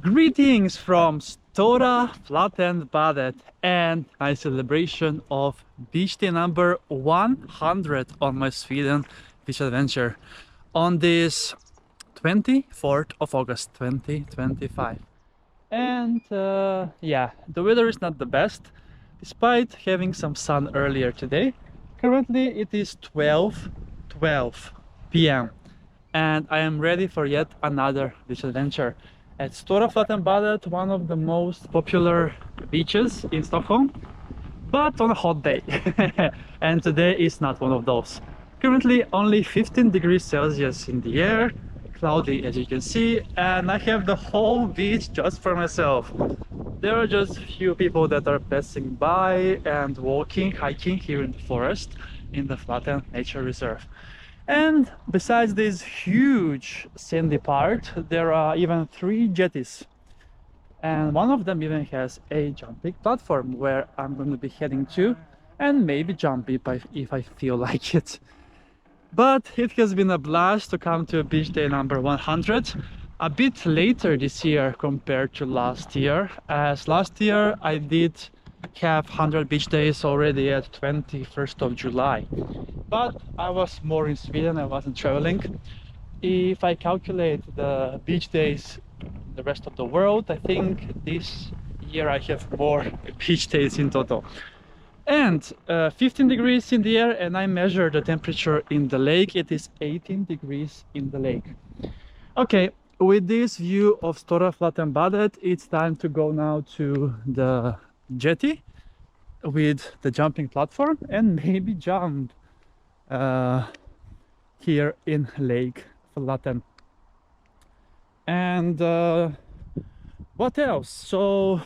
Greetings from Stora Flatenbadet and my celebration of beach day number 100 on my Sweden beach adventure on this 24th of August 2025. And yeah, the weather is not the best despite having some sun earlier today. Currently it is 12 p.m. and I am ready for yet another beach adventure at Stora Flatenbadet, one of the most popular beaches in Stockholm, but on a hot day. And today is not one of those. Currently only 15 degrees Celsius in the air, cloudy as you can see, and I have the whole beach just for myself. There are just few people that are passing by and walking, hiking here in the forest in the Flaten Nature Reserve. And besides this huge sandy part, there are even 3 jetties. And one of them even has a jumping platform where I'm going to be heading to and maybe jump if I feel like it. But it has been a blast to come to beach day number 100. A bit later this year compared to last year, as last year I did have 100 beach days already at 21st of July. But I was more in Sweden, I wasn't traveling. If I calculate the beach days in the rest of the world, I think this year I have more beach days in total. And 15 degrees in the air, and I measure the temperature in the lake. It is 18 degrees in the lake. Okay, with this view of Stora Flatenbadet, it's time to go now to the jetty with the jumping platform and maybe jump here in Lake Flaten. And what else? So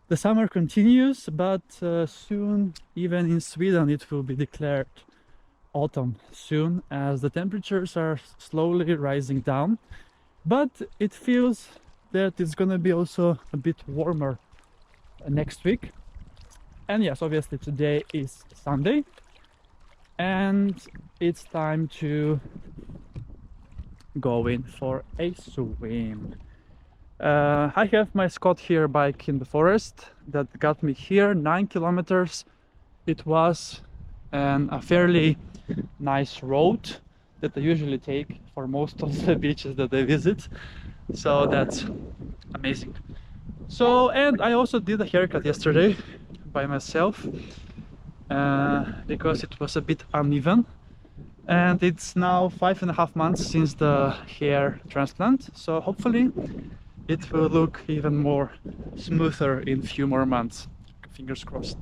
the summer continues, but soon, even in Sweden, it will be declared autumn soon, as the temperatures are slowly rising down. But it feels that it's gonna be also a bit warmer next week. And yes, obviously today is Sunday and it's time to go in for a swim. I have my Scott here bike in the forest that got me here 9 kilometers. It was a fairly nice road that I usually take for most of the beaches that I visit, so that's amazing. So, and I also did a haircut yesterday by myself because it was a bit uneven, and it's now 5.5 months since the hair transplant, so hopefully it will look even more smoother in a few more months. Fingers crossed.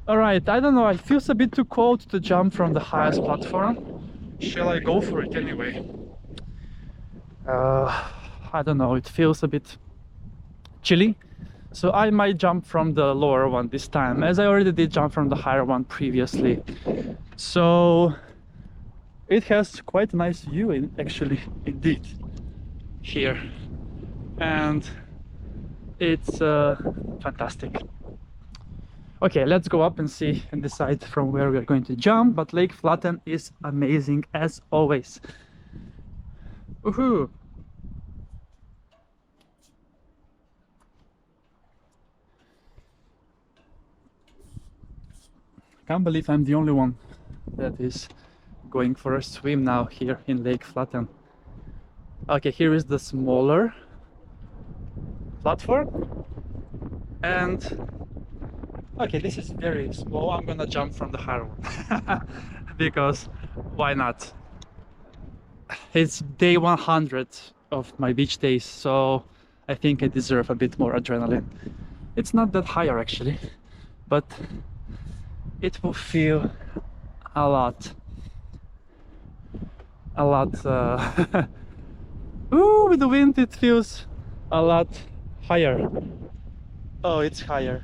All right, I don't know, it feels a bit too cold to jump from the highest platform. Shall I go for it anyway? I don't know, it feels a bit chilly, so I might jump from the lower one this time, as I already did jump from the higher one previously. So it has quite a nice view actually, indeed, here, and it's fantastic. Okay, let's go up and see and decide from where we are going to jump, but Lake Flaten is amazing as always. Woohoo! Can't believe I'm the only one that is going for a swim now here in Lake Flaten. Okay, here is the smaller platform, and okay, this is very small. I'm gonna jump from the higher one because why not? It's day 100 of my beach days, so I think I deserve a bit more adrenaline. It's not that higher actually, but it will feel a lot ooh, with the wind it feels a lot higher. Oh, it's higher.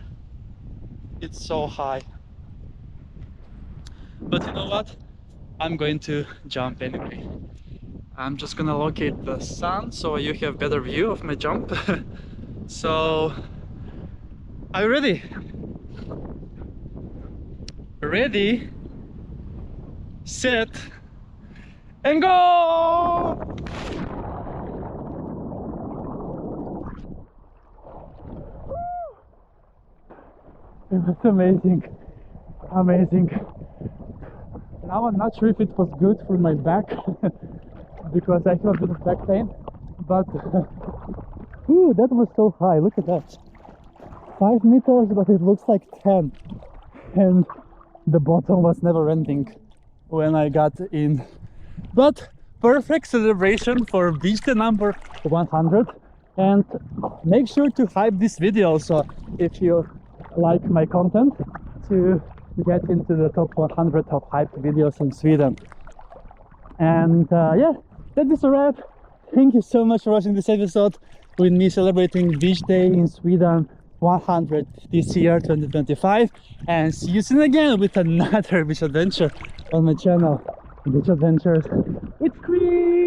It's so high. But you know what? I'm going to jump anyway. I'm just gonna locate the sun so you have better view of my jump. So, are you ready? Ready, set, and go! It was amazing, amazing. Now I'm not sure if it was good for my back because I feel a bit of back pain, but ooh, that was so high. Look at that, 5 meters, but it looks like 10, and the bottom was never ending when I got in. But perfect celebration for beach day number 100, and make sure to hype this video also if you like my content, to get into the top 100 of hyped videos in Sweden. And yeah, that is a wrap. Thank you so much for watching this episode with me celebrating beach day in Sweden 100 this year, 2025, and see you soon again with another beach adventure on my channel, Beach Adventures with Kris.